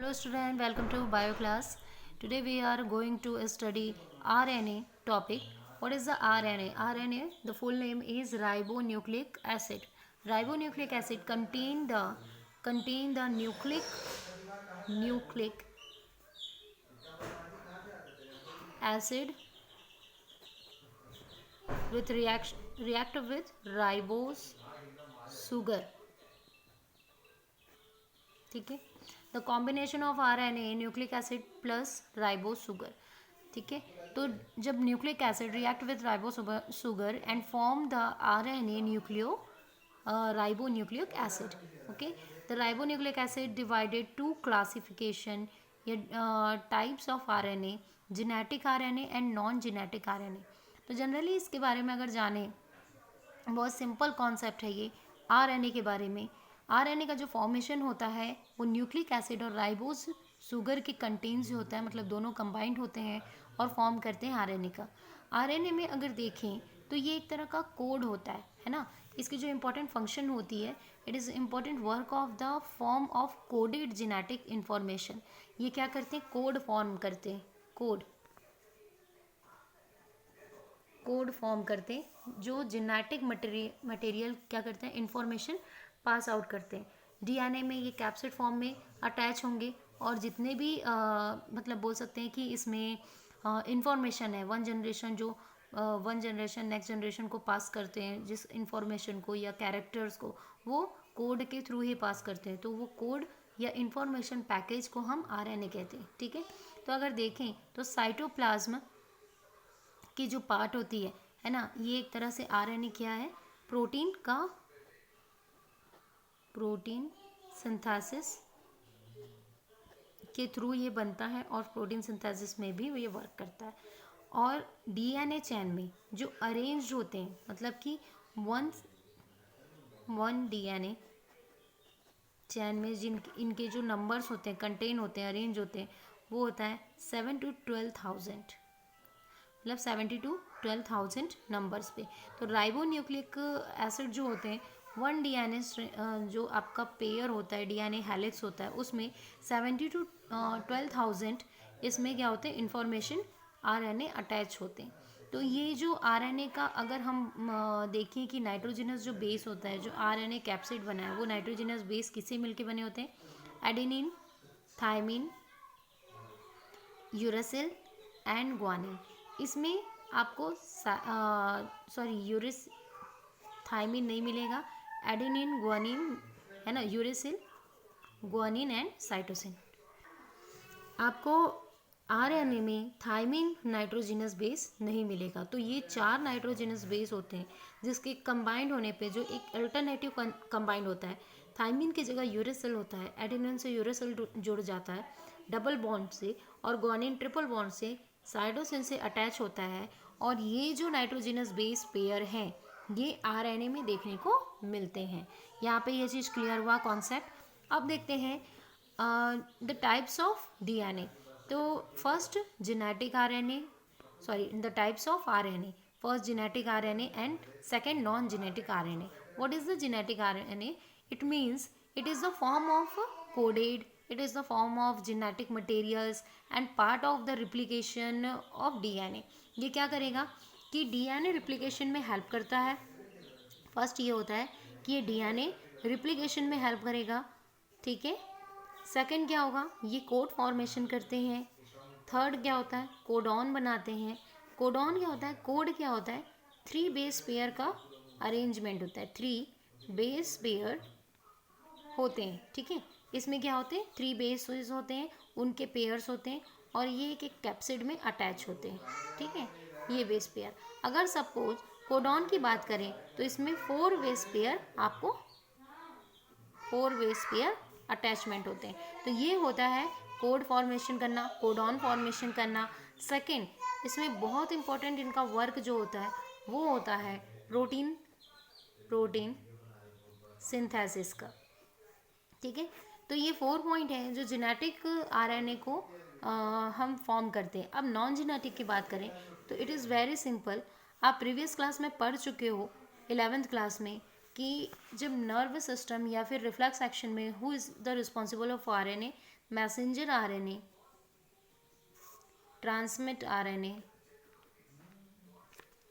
Hello student, welcome to bio class. Today we are going to study RNA topic. What is the RNA? RNA, the full name is ribonucleic acid. Ribonucleic acid contain the nucleic acid with react with ribose sugar. ठीक है, the combination of R N A nucleic acid plus ribo sugar. ठीक है, तो जब nucleic acid react with ribo sugar and form the R N A nucleo ribo nucleic acid. Okay, the ribo nucleic acid divided to classification या types of R N A, genetic R N A and non genetic R N A. तो generally इसके बारे में अगर जाने, बहुत simple concept है ये आरएनए के बारे में. आरएनए का जो फॉर्मेशन होता है वो न्यूक्लिक एसिड और राइबोस शुगर के कंटेन्स जो होता है, मतलब दोनों कंबाइंड होते हैं और फॉर्म करते हैं आरएनए का. आरएनए में अगर देखें तो ये एक तरह का कोड होता है ना. इसकी जो इम्पोर्टेंट फंक्शन होती है, it is important work of the form of coded genetic information. ये क्या करते हैं, कोड फॉर्म करते हैं. कोड फॉर्म करते हैं, जो जेनेटिक मटेरियल क्या करते हैं, इंफॉर्मेशन पास आउट करते हैं. डीएनए में ये कैप्सिड फॉर्म में अटैच होंगे और जितने भी मतलब बोल सकते हैं कि इसमें इंफॉर्मेशन है, वन जनरेशन नेक्स्ट जनरेशन को पास करते हैं, जिस इंफॉर्मेशन को या कैरेक्टर्स को वो कोड के थ्रू ही पास करते हैं. तो वो कोड या इंफॉर्मेशन पैकेज को हम आरएनए कहते हैं. ठीक है, तो अगर देखें तो साइटोप्लाज्म की जो पार्ट होती है ना, ये एक तरह से आरएनए क्या है, प्रोटीन सिंथेसिस के थ्रू ये बनता है और प्रोटीन सिंथेसिस में भी ये वर्क करता है. और डीएनए चेन में जो अरेंज्ड होते हैं, मतलब कि वन डीएनए चैन में इनके जो नंबर्स होते हैं, कंटेन होते हैं, अरेंज होते हैं, वो होता है 7 to 12,000, मतलब 70 to 12,000 नंबर्स पे. तो राइबो न्यूक्लिक एसिड जो होते हैं, वन डीएनए जो आपका पेयर होता है, डीएनए हेलिक्स होता है, उसमें 70 to 12,000 इसमें क्या होते हैं, इंफॉर्मेशन आरएनए अटैच होते हैं. तो ये जो आरएनए का अगर हम देखें कि नाइट्रोजनस जो बेस होता है, जो आरएनए कैप्सिड बना है, वो नाइट्रोजनस बेस किससे मिलके बने होते हैं, adenine, thymine, uracil and guanine. इसमें आपको यूरिस थायमिन नहीं मिलेगा, एडेनिन, ग्वानिन है ना, यूरासिल, ग्वानिन एंड साइटोसिन. आपको आरएनए में थायमिन नाइट्रोजनस बेस नहीं मिलेगा. तो ये 4 नाइट्रोजनस बेस होते हैं जिसके कंबाइंड होने पे जो एक अल्टरनेटिव कंबाइंड होता है. थायमिन की जगह यूरासिल होता है, एडेनिन से यूरासिल जुड़ जाता है डबल बॉन्ड से, और ग्वानिन ट्रिपल बॉन्ड से साइटोसिन से अटैच होता है. और ये जो नाइट्रोजनस बेस पेयर हैं, ये आरएनए में देखने को मिलते हैं. यहाँ पे ये चीज़ क्लियर हुआ कॉन्सेप्ट. अब देखते हैं द टाइप्स ऑफ डीएनए. तो first genetic RNA, the types of RNA. First genetic RNA and second non genetic RNA. What is the genetic RNA? It means it is the form of coded, it is the form of genetic materials and part of the replication of DNA. ये क्या करेगा कि DNA replication में help करता है. First ये होता है कि ये डीएनए रिप्लिकेशन में हेल्प करेगा. ठीक है, सेकंड क्या होगा, ये कोड फॉर्मेशन करते हैं. थर्ड क्या होता है, कोडॉन बनाते हैं. कोडॉन क्या होता है, कोड क्या होता है, 3 बेस पेयर का अरेंजमेंट होता है. 3 बेस पेयर होते हैं. ठीक है, इसमें क्या होते हैं, 3 बेसेस होते हैं, उनके पेयर्स होते हैं, और ये एक कैप्सिड में अटैच होते हैं. ठीक है, ये बेस पेयर. अगर सपोज कोडॉन की बात करें तो इसमें 4 बेस पेयर आपको 4 बेस पेयर अटैचमेंट होते हैं. तो ये होता है कोड फॉर्मेशन करना, कोडॉन फॉर्मेशन करना. सेकेंड, इसमें बहुत इंपॉर्टेंट इनका वर्क जो होता है वो होता है प्रोटीन सिंथेसिस का. ठीक है, तो ये 4 पॉइंट है जो जेनेटिक आरएनए को हम फॉर्म करते हैं. अब नॉन जेनेटिक की बात करें तो इट इज़ वेरी सिंपल. आप प्रीवियस क्लास में पढ़ चुके हो 11th क्लास में कि जब नर्व सिस्टम या फिर रिफ्लेक्स एक्शन में who is the responsible of RNA, messenger RNA, transmit RNA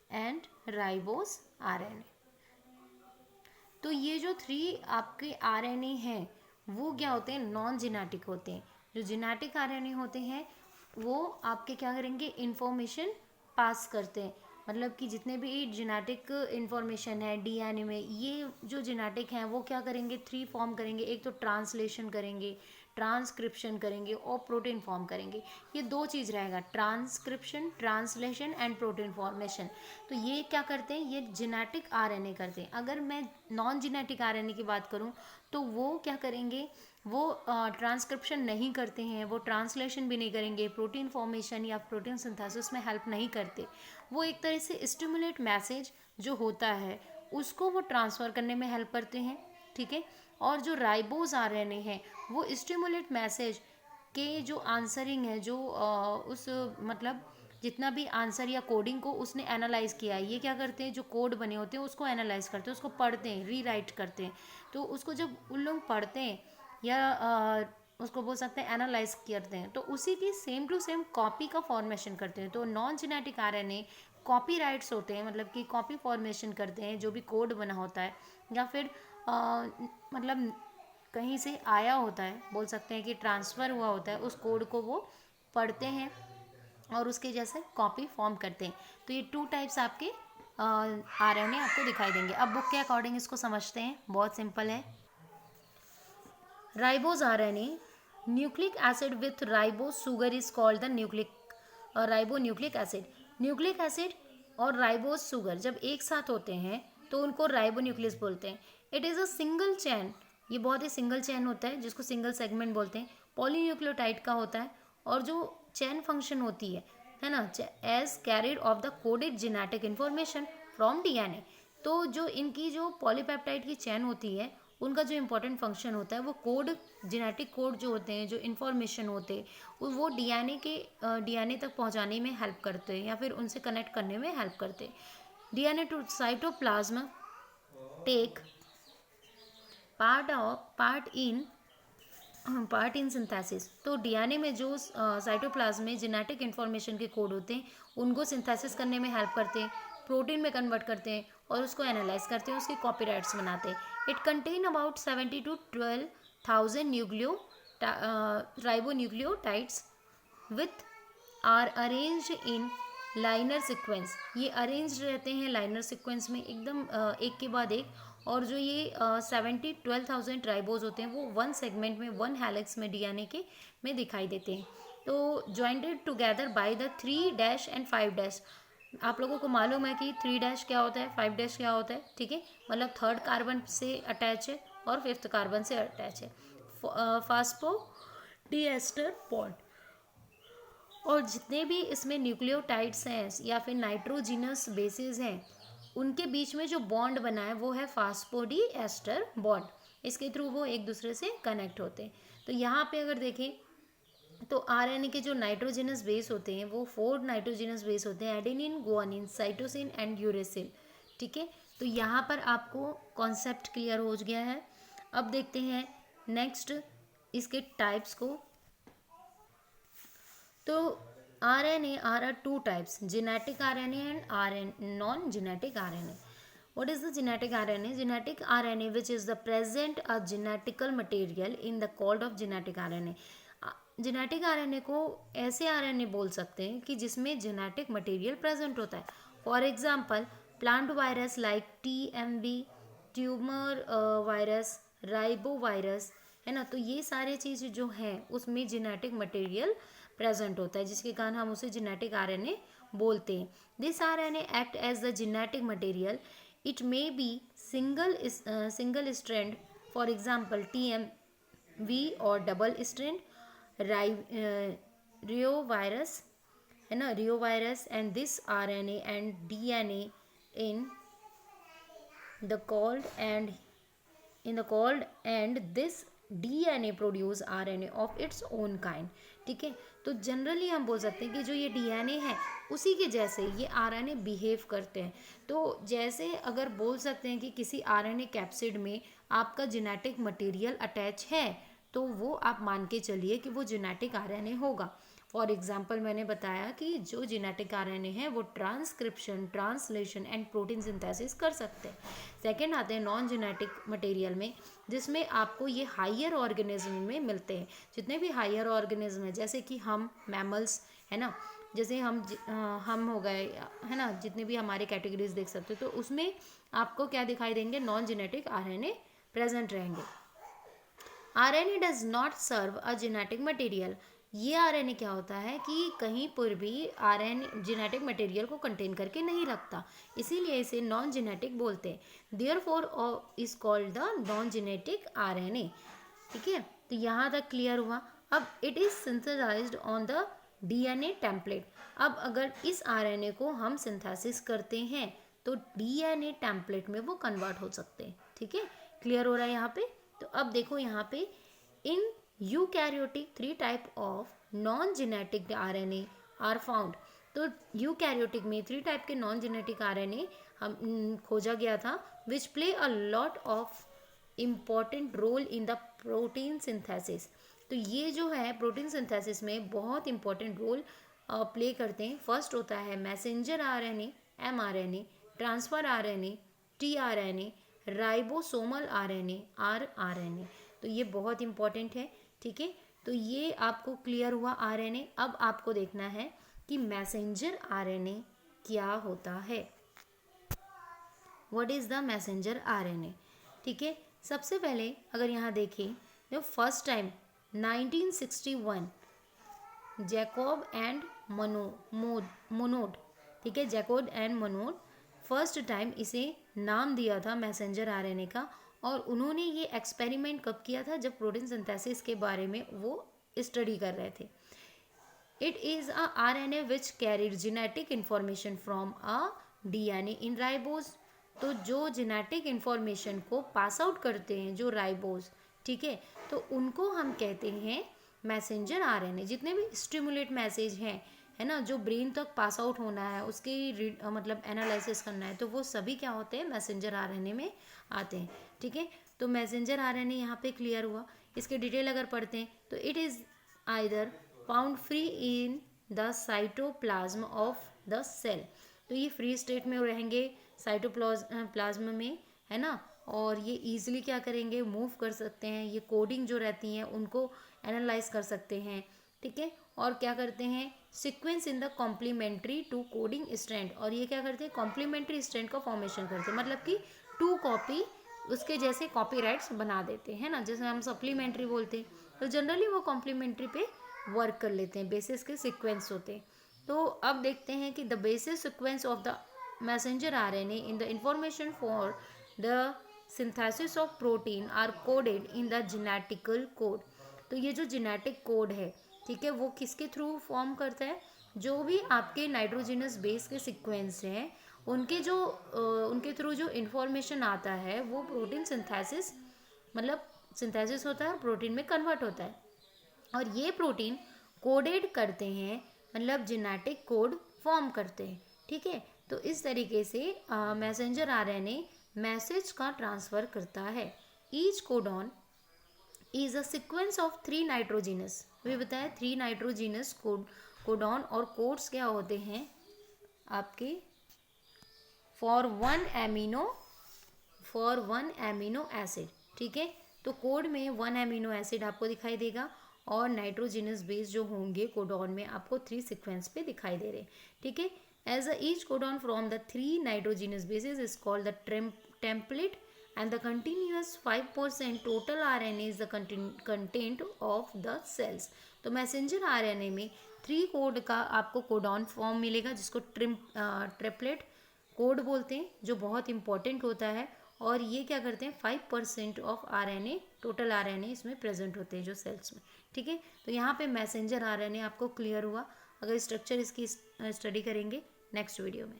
and ribose RNA. तो ये जो 3 आपके आरएनए हैं वो क्या होते हैं, नॉन जेनेटिक होते हैं। जो जेनेटिक आरएनए होते हैं वो आपके क्या करेंगे, इंफॉर्मेशन पास करते हैं। मतलब कि जितने भी जेनेटिक इंफॉर्मेशन है डीएनए में, ये जो जेनेटिक हैं वो क्या करेंगे, 3 फॉर्म करेंगे। एक तो ट्रांसलेशन करेंगे, ट्रांसक्रिप्शन करेंगे और प्रोटीन फॉर्म करेंगे। ये 2 चीज़ रहेगा, transcription, translation and protein formation. तो ये क्या करते हैं, ये जेनेटिक आरएनए करते हैं। अगर मैं नॉन जेनेटिक आरएनए की बात करूं तो वो क्या करेंगे, वो ट्रांसक्रिप्शन नहीं करते हैं, वो ट्रांसलेशन भी नहीं करेंगे, प्रोटीन फॉर्मेशन या प्रोटीन सिंथेसिस में हेल्प नहीं करते। वो एक तरह से स्टिमुलेट मैसेज जो होता है उसको वो ट्रांसफ़र करने में हेल्प करते हैं, ठीक है। और जो राइबोज आरएनए हैं वो स्टिमुलेट मैसेज के जो आंसरिंग है, जो उस मतलब जितना भी आंसर या कोडिंग को उसने एनालाइज किया है, ये क्या करते हैं, जो कोड बने होते हैं उसको एनालाइज करते हैं, उसको पढ़ते हैं, रीराइट करते हैं। तो उसको जब उन लोग पढ़ते हैं या उसको बोल सकते हैं एनालाइज करते हैं, तो उसी की सेम टू सेम कॉपी का फॉर्मेशन करते हैं। तो non genetic RNA copy rights होते हैं, मतलब कि कॉपी फॉर्मेशन करते हैं जो भी कोड बना होता है, या फिर मतलब कहीं से आया होता है, बोल सकते हैं कि ट्रांसफ़र हुआ होता है, उस कोड को वो पढ़ते हैं और उसके जैसे कॉपी फॉर्म करते हैं। तो ये 2 टाइप्स आपके आरएनए आपको दिखाई देंगे। अब बुक के अकॉर्डिंग इसको समझते हैं, बहुत सिंपल है। Ribose RNA, nucleic acid with ribose sugar is called the ribo nucleic acid. Nucleic acid और राइबोज सुगर जब एक साथ होते हैं तो उनको राइबो न्यूक्लियस बोलते हैं। इट इज़ अ सिंगल चैन, ये बहुत ही सिंगल चैन होता है जिसको सिंगल सेगमेंट बोलते हैं, पॉलीन्यूक्लियोटाइड का होता है। और जो चैन फंक्शन होती है ना, as carried of the coded genetic information from DNA. तो जो इनकी जो पॉलीपेप्टाइड की चैन होती है उनका जो इम्पोर्टेंट फंक्शन होता है वो कोड, जेनेटिक कोड जो होते हैं, जो इन्फॉर्मेशन होते हैं वो डीएनए तक पहुंचाने में हेल्प करते हैं या फिर उनसे कनेक्ट करने में हेल्प करते हैं। DNA to cytoplasm take part in synthesis. तो डीएनए में जो साइटोप्लाज्म में जेनेटिक इन्फॉर्मेशन के कोड होते हैं उनको सिंथेसिस करने में हेल्प करते हैं, प्रोटीन में कन्वर्ट करते हैं और उसको एनालाइज करते हैं, उसके कॉपीराइट्स बनाते हैं। It contain about 70 to 12,000 ribonucleotides with are arranged in linear sequence. ये अरेंज रहते हैं लाइनर सीक्वेंस में एकदम एक के बाद एक। और जो ये 12,000 राइबोज होते हैं वो 1 सेगमेंट में, 1 हेलिक्स में डीएनए के में दिखाई देते हैं। तो jointed together by the 3' and 5'। आप लोगों को मालूम है कि 3' क्या होता है, 5' क्या होता है, ठीक है। मतलब 3rd कार्बन से अटैच है और 5th कार्बन से अटैच है, फास्फोडीएस्टर बॉन्ड। और जितने भी इसमें न्यूक्लियोटाइड्स हैं या फिर नाइट्रोजिनस बेसेस हैं उनके बीच में जो बॉन्ड बना है वो है फास्फोडीएस्टर बॉन्ड। इसके थ्रू वो एक दूसरे से कनेक्ट होते हैं। तो यहाँ पे अगर देखें तो आरएनए के जो नाइट्रोजिनस बेस होते हैं वो 4 नाइट्रोजिनस बेस होते हैं, adenine, guanine, cytosine and uracil, ठीक है। तो यहाँ पर आपको कॉन्सेप्ट क्लियर हो गया है। अब देखते हैं नेक्स्ट इसके टाइप्स को। तो RNA are 2 types, genetic RNA and non-genetic RNA. What is the genetic RNA? Genetic RNA, which is the present a genetical material in the code of genetic RNA. Genetic RNA को ऐसे RNA बोल सकते हैं कि जिसमें genetic material present होता है। For example plant virus like TMV, tumour virus, ribo virus, है ना। तो ये सारे चीज़ जो हैं उसमें जेनेटिक मटेरियल प्रेजेंट होता है जिसके कारण हम उसे जेनेटिक आरएनए बोलते हैं। This RNA act as the genetic material. It may be single strand, for example TMV, और डबल स्ट्रैंड रियो वायरस, है ना, reo virus. And this RNA and DNA in the cold and this DNA produce RNA of its own kind, ठीक है। तो generally हम बोल सकते हैं कि जो ये DNA है उसी के जैसे ये RNA बिहेव करते हैं। तो जैसे अगर बोल सकते हैं कि किसी RNA कैप्सिड में आपका जेनेटिक मटेरियल अटैच है तो वो आप मान के चलिए कि वो जेनेटिक आरएनए होगा। फॉर एग्जाम्पल मैंने बताया कि जो जेनेटिक आरएनए है वो transcription, translation and protein synthesis कर सकते हैं। सेकेंड आते हैं नॉन जेनेटिक मटेरियल में, जिसमें आपको ये हायर ऑर्गेनिज्म में मिलते हैं। जितने भी हायर ऑर्गेनिज्म है, जैसे कि हम मैमल्स है ना, जैसे हम हो गए है ना, जितने भी हमारे कैटेगरीज देख सकते हो, तो उसमें आपको क्या दिखाई देंगे, नॉन जेनेटिक आरएनए प्रेजेंट रहेंगे। RNA does not serve a genetic material. ये आरएनए क्या होता है कि कहीं पर भी आरएनए जेनेटिक मटेरियल को कंटेन करके नहीं रखता, इसीलिए इसे नॉन जेनेटिक बोलते हैं। Therefore is called the non genetic RNA. ठीक है, तो यहाँ तक क्लियर हुआ। अब it is synthesized on the DNA template. अब अगर इस आरएनए को हम सिंथेसिस करते हैं तो डीएनए टेम्पलेट में वो कन्वर्ट हो सकते हैं। ठीक है, क्लियर हो रहा है यहाँ पे। तो अब देखो यहाँ पे in eukaryotic 3 type of non genetic RNA are found. तो यूकैरियोटिक में 3 टाइप के नॉन जेनेटिक आरएनए हम खोजा गया था, which play a lot of important role in the protein synthesis. तो ये जो है प्रोटीन सिंथेसिस में बहुत इंपॉर्टेंट रोल प्ले करते हैं। फर्स्ट होता है messenger RNA, mRNA, transfer RNA, tRNA, ribosomal RNA, rRNA. तो ये बहुत इंपॉर्टेंट है। ठीक है, तो ये आपको क्लियर हुआ आरएनए। अब आपको देखना है कि मैसेंजर आरएनए क्या होता है। What is the messenger RNA? ठीक है, सबसे पहले अगर यहाँ देखें तो first time 1961 Jacob and Monod, ठीक है, Jacob and Monod first time इसे नाम दिया था मैसेंजर आरएनए का। और उन्होंने ये एक्सपेरिमेंट कब किया था, जब प्रोटीन सिंथेसिस के बारे में वो स्टडी कर रहे थे। It is a RNA which carried genetic information from a DNA in ribose. तो जो जेनेटिक इंफॉर्मेशन को पास आउट करते हैं जो राइबोज, ठीक है, तो उनको हम कहते हैं मैसेंजर आरएनए। जितने भी स्टिमुलेट मैसेज हैं, है ना, जो ब्रेन तक पास आउट होना है, उसकी मतलब एनालिसिस करना है, तो वो सभी क्या होते हैं, मैसेंजर आरएनए में आते हैं। ठीक है, तो मैसेंजर आरएनए यहाँ पे क्लियर हुआ। इसके डिटेल अगर पढ़ते हैं तो it is either found free in the cytoplasm of the cell. तो ये फ्री स्टेट में रहेंगे साइटोप्लाज्म में, है ना, और ये ईजिली क्या करेंगे, मूव कर सकते हैं। ये कोडिंग जो रहती हैं उनको एनालाइज कर सकते हैं। ठीक है, और क्या करते हैं, sequence in the complementary to coding strand. और ये क्या करते हैं, कॉम्प्लीमेंट्री स्ट्रैंड का फॉर्मेशन करते हैं, मतलब कि 2 कॉपी उसके जैसे कॉपीराइट्स बना देते हैं ना, जैसे हम सप्लीमेंट्री बोलते हैं। तो जनरली वो कॉम्प्लीमेंट्री पे वर्क कर लेते हैं, बेसिस के सीक्वेंस होते हैं। तो अब देखते हैं कि the basis sequence of the messenger RNA in the information for the synthesis of protein are coded in the genetical code. तो ये जो जेनेटिक कोड है, ठीक है, वो किसके थ्रू फॉर्म करता है, जो भी आपके नाइट्रोजिनस बेस के सीक्वेंस हैं उनके थ्रू जो इन्फॉर्मेशन आता है वो प्रोटीन सिंथेसिस, मतलब सिंथेसिस होता है, प्रोटीन में कन्वर्ट होता है। और ये प्रोटीन कोडेड करते हैं, मतलब जेनेटिक कोड फॉर्म करते हैं। ठीक है, तो इस तरीके से मैसेंजर आरएनए मैसेज का ट्रांसफ़र करता है। Each codon is a sequence of 3 nitrogenous, वे बताया 3 नाइट्रोजीनस कोडॉन। और कोड्स क्या होते हैं आपके, फॉर वन एमिनो एसिड। ठीक है, तो कोड में 1 एमिनो एसिड आपको दिखाई देगा, और नाइट्रोजिनस बेस जो होंगे कोडॉन में आपको 3 सीक्वेंस पे दिखाई दे रहे हैं। ठीक है, as a each codon from the 3 nitrogenous basis is called the template and the continuous 5% total RNA is the content of the cells। तो मैसेंजर आरएनए में 3 कोड का आपको कोडॉन फॉर्म मिलेगा, जिसको ट्रिपलेट कोड बोलते हैं, जो बहुत इंपॉर्टेंट होता है। और ये क्या करते हैं, 5% ऑफ आरएनए, टोटल आरएनए इसमें प्रेजेंट होते हैं जो सेल्स में। ठीक है, तो यहाँ पे मैसेंजर आरएनए आपको क्लियर हुआ। अगर स्ट्रक्चर इसकी स्टडी करेंगे नेक्स्ट वीडियो में।